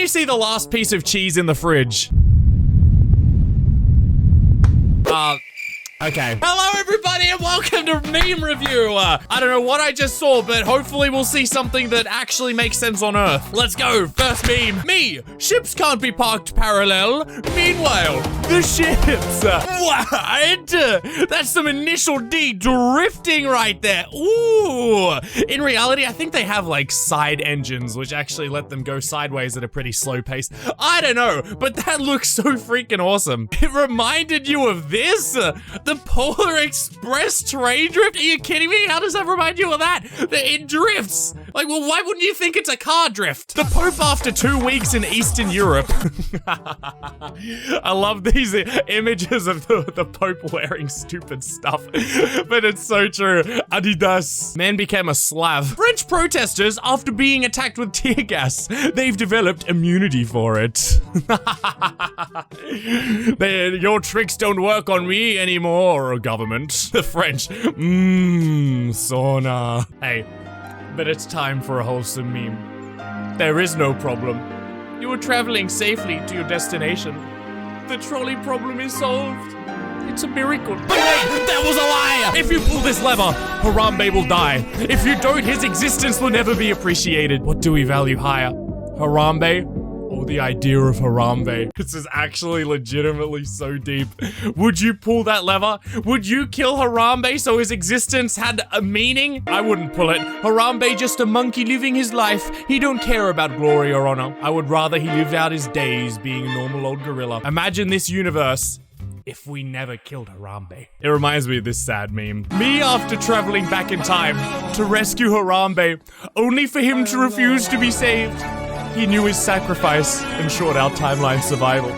you see the last piece of cheese in the fridge? Okay. Hello, everybody, and welcome to Meme Review. I don't know what I just saw, but hopefully we'll see something that actually makes sense on Earth. Let's go. First meme. Me. Ships can't be parked parallel. Meanwhile, the ships. What? That's some initial D drifting right there. Ooh. In reality, I think they have like side engines, which actually let them go sideways at a pretty slow pace. I don't know, but that looks so freaking awesome. It reminded you of this? The Polar Express train drift? Are you kidding me? How does that remind you of that? It drifts. Like, well, why wouldn't you think it's a car drift? The Pope after 2 weeks in Eastern Europe. I love these images of the Pope wearing stupid stuff, but it's so true. Adidas. Man became a Slav. French protesters, after being attacked with tear gas, they've developed immunity for it. Your tricks don't work on me anymore, government. The French. Sauna. Hey, but it's time for a wholesome meme. There is no problem. You were traveling safely to your destination. The trolley problem is solved. It's a miracle. But wait, that was a lie! If you pull this lever, Harambe will die. If you don't, his existence will never be appreciated. What do we value higher? Harambe? Or the idea of Harambe? This is actually legitimately so deep. Would you pull that lever? Would you kill Harambe so his existence had a meaning? I wouldn't pull it. Harambe just a monkey living his life. He don't care about glory or honor. I would rather he lived out his days being a normal old gorilla. Imagine this universe if we never killed Harambe. It reminds me of this sad meme. Me after traveling back in time to rescue Harambe, only for him to refuse to be saved. He knew his sacrifice ensured our timeline's survival.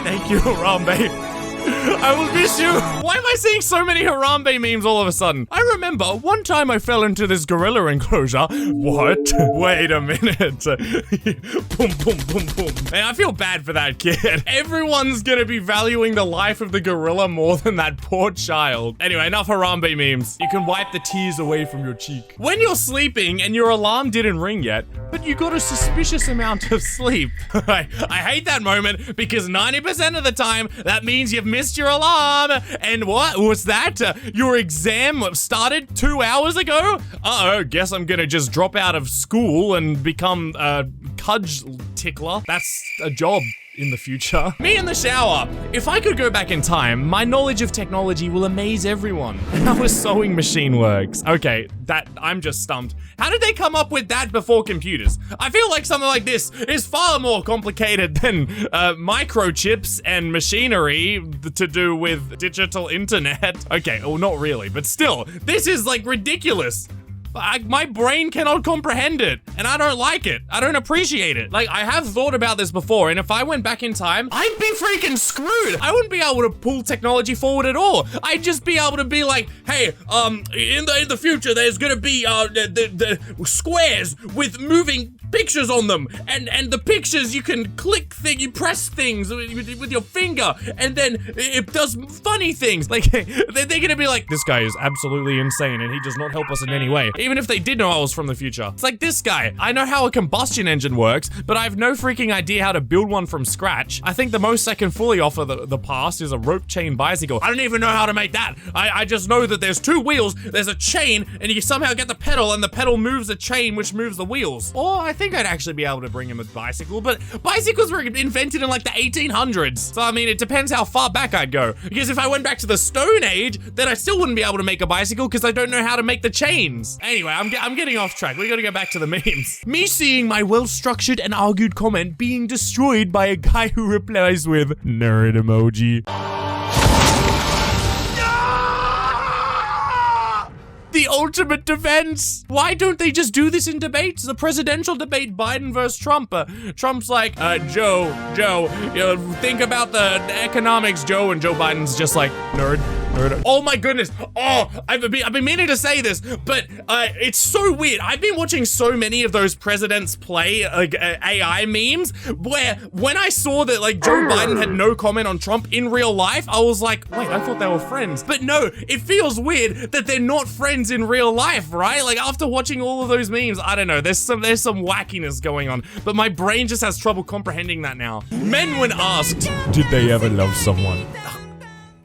Thank you, Harambe. I will miss you. Why am I seeing so many Harambe memes all of a sudden? I remember one time I fell into this gorilla enclosure. What? Wait a minute. Boom, boom, boom, boom. Man, I feel bad for that kid. Everyone's gonna be valuing the life of the gorilla more than that poor child. Anyway, enough Harambe memes. You can wipe the tears away from your cheek. When you're sleeping and your alarm didn't ring yet, but you got a suspicious amount of sleep. I hate that moment because 90% of the time, that means you've missed your alarm. And what was that? Your exam started 2 hours ago? Uh-oh, guess I'm gonna just drop out of school and become a cudge tickler. That's a job in the future. Me in the shower. If I could go back in time, my knowledge of technology will amaze everyone. How a sewing machine works. Okay, I'm just stumped. How did they come up with that before computers? I feel like something like this is far more complicated than microchips and machinery to do with digital internet. Okay, well, not really, but still, this is like ridiculous. My brain cannot comprehend it, and I don't like it. I don't appreciate it. Like, I have thought about this before, and if I went back in time, I'd be freaking screwed. I wouldn't be able to pull technology forward at all. I'd just be able to be like, hey, in the future, there's gonna be the squares with moving pictures on them, and the pictures you can click you press things with your finger, and then it does funny things. Like, they're gonna be like, this guy is absolutely insane, and he does not help us in any way. Even if they did know I was from the future. It's like this guy. I know how a combustion engine works, but I have no freaking idea how to build one from scratch. I think the most I can fully offer the past is a rope chain bicycle. I don't even know how to make that. I just know that there's 2 wheels, there's a chain, and you somehow get the pedal, and the pedal moves the chain, which moves the wheels. Or I think I'd actually be able to bring him a bicycle, but bicycles were invented in like the 1800s. So I mean, it depends how far back I'd go. Because if I went back to the Stone Age, then I still wouldn't be able to make a bicycle because I don't know how to make the chains. Anyway, I'm getting off track. We gotta go back to the memes. Me seeing my well-structured and argued comment being destroyed by a guy who replies with nerd emoji. The ultimate defense. Why don't they just do this in debates? The presidential debate, Biden versus Trump. Trump's like, Joe, think about the economics, Joe. And Joe Biden's just like, nerd. Oh my goodness. Oh, I've been meaning to say this, but it's so weird. I've been watching so many of those presidents play AI memes where when I saw that like Joe Biden had no comment on Trump in real life, I was like, wait, I thought they were friends. But no, it feels weird that they're not friends in real life, right? Like after watching all of those memes, I don't know, there's some wackiness going on, but my brain just has trouble comprehending that now. Men when asked, did they ever love someone?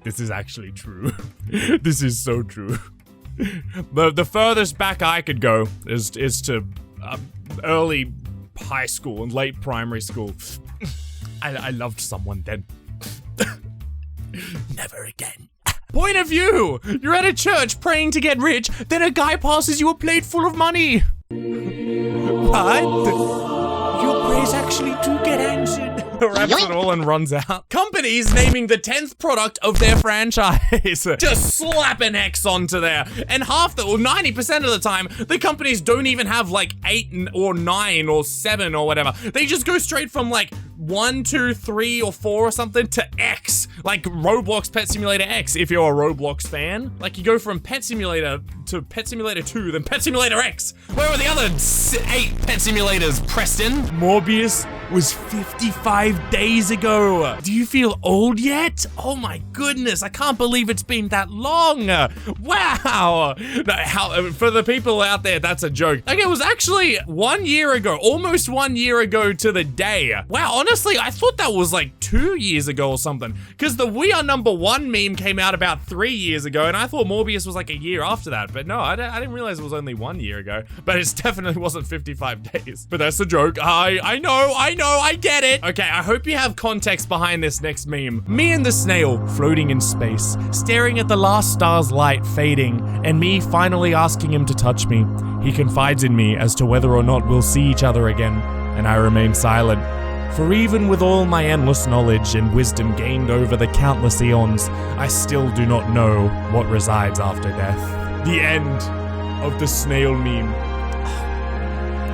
This is actually true. This is so true. The furthest back I could go is to early high school and late primary school. I loved someone then. Never again. Point of view! You're at a church praying to get rich, then a guy passes you a plate full of money. What? Your prayer's actually to get answered. Wraps it all and runs out. Companies naming the 10th product of their franchise. Just slap an X onto there. And 90% of the time, the companies don't even have like 8 or 9 or 7 or whatever. They just go straight from like 1, 2, 3, or 4 or something to X. Like Roblox Pet Simulator X, if you're a Roblox fan. Like you go from Pet Simulator to Pet Simulator 2, then Pet Simulator X. Where are the other 8 Pet Simulators, Preston? Morbius was 55 days ago. Do you feel old yet? Oh my goodness, I can't believe it's been that long. Wow. No, for the people out there, that's a joke. Like it was actually 1 year ago, almost 1 year ago to the day. Wow, honestly, I thought that was like 2 years ago or something. Because the We Are Number One meme came out about 3 years ago, and I thought Morbius was like a year after that. But no, I didn't realize it was only 1 year ago. But it definitely wasn't 55 days. But that's a joke. I know, I get it. Okay, I hope you have context behind this next meme. Me and the snail floating in space, staring at the last star's light fading, and me finally asking him to touch me. He confides in me as to whether or not we'll see each other again, and I remain silent. For even with all my endless knowledge and wisdom gained over the countless eons, I still do not know what resides after death. The end of the snail meme.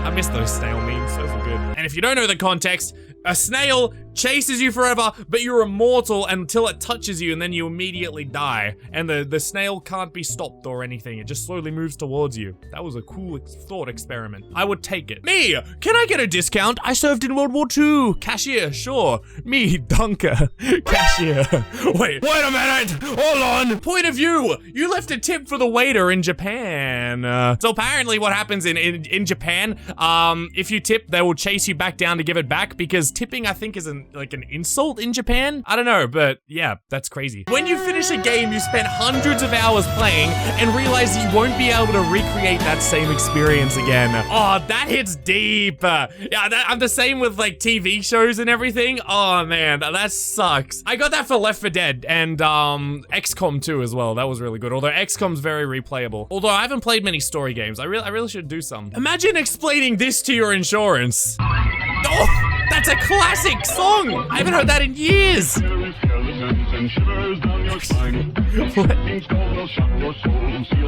I miss those snail memes, those are good. And if you don't know the context, a snail chases you forever, but you're immortal until it touches you and then you immediately die. And the snail can't be stopped or anything. It just slowly moves towards you. That was a cool thought experiment. I would take it. Me, can I get a discount? I served in World War II. Cashier, sure. Me, Dunker. Cashier. Wait a minute. Hold on. Point of view. You left a tip for the waiter in Japan. So apparently what happens in Japan, if you tip, they will chase you back down to give it back because tipping, I think, is an insult in Japan? I don't know, but yeah, that's crazy. When you finish a game you spent hundreds of hours playing and realize you won't be able to recreate that same experience again. Oh, that hits deep. Yeah, I'm the same with like TV shows and everything. Oh man, that sucks. I got that for Left 4 Dead and XCOM 2 as well. That was really good. Although XCOM's very replayable. Although I haven't played many story games. I really should do some. Imagine explaining this to your insurance. Oh! That's a classic song! I haven't heard that in years!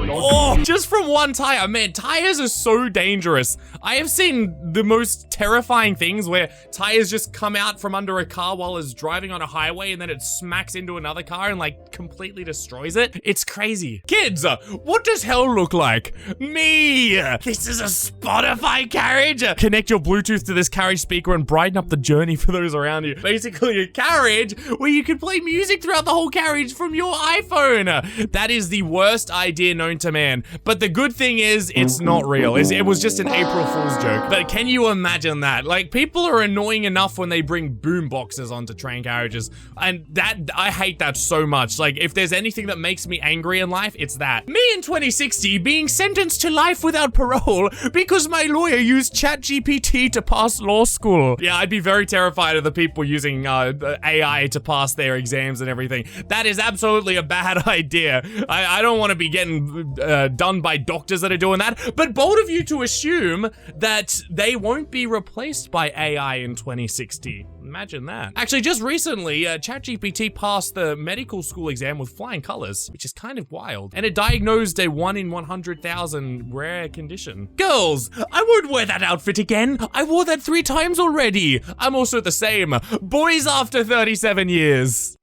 Oh, just from one tire. Man, tires are so dangerous. I have seen the most terrifying things where tires just come out from under a car while it's driving on a highway and then it smacks into another car and like completely destroys it. It's crazy. Kids, what does hell look like? Me! This is a Spotify carriage! Connect your Bluetooth to this carriage speaker and brighten up the journey for those around you. Basically a carriage where you can play music throughout the whole carriage from your iPhone. That is the worst idea known to man. But the good thing is, it's not real. It was just an April Fool's joke. But can you imagine that? Like, people are annoying enough when they bring boom boxes onto train carriages. And I hate that so much. Like, if there's anything that makes me angry in life, it's that. Me in 2060 being sentenced to life without parole because my lawyer used ChatGPT to pass law school. Yeah, I'd be very terrified of the people using AI to pass their exams and everything. That is absolutely a bad idea. I don't want to be getting done by doctors that are doing that, but bold of you to assume that they won't be replaced by AI in 2060. Imagine that. Actually, just recently, ChatGPT passed the medical school exam with flying colors, which is kind of wild. And it diagnosed a 1 in 100,000 rare condition. Girls, I won't wear that outfit again. I wore that 3 times already. I'm also the same. Boys after 37 years.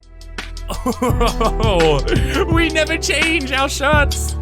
Oh, we never change our shirts.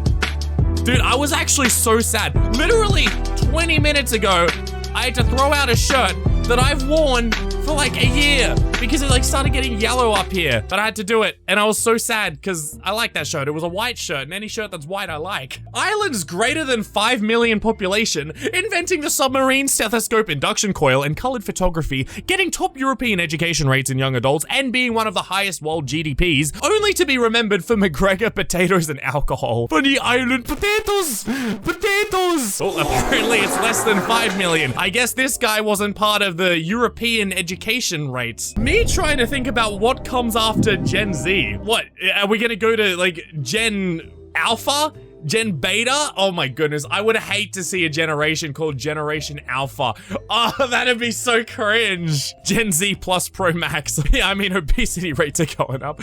Dude, I was actually so sad. Literally 20 minutes ago, I had to throw out a shirt that I've worn for like a year because it like started getting yellow up here, but I had to do it. And I was so sad because I like that shirt. It was a white shirt, and any shirt that's white I like. Islands greater than 5 million population, inventing the submarine stethoscope induction coil and colored photography, getting top European education rates in young adults, and being one of the highest world GDPs, only to be remembered for McGregor potatoes and alcohol. Funny island potatoes! Potatoes! Oh, apparently it's less than 5 million. I guess this guy wasn't part of the European education rates. Me trying to think about what comes after Gen Z. What, are we gonna go to like Gen Alpha? Gen Beta? Oh my goodness, I would hate to see a generation called Generation Alpha. Oh, that'd be so cringe. Gen Z plus Pro Max. Yeah, I mean, obesity rates are going up.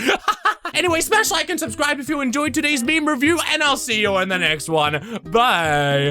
Anyway, smash like and subscribe if you enjoyed today's meme review, and I'll see you in the next one. Bye.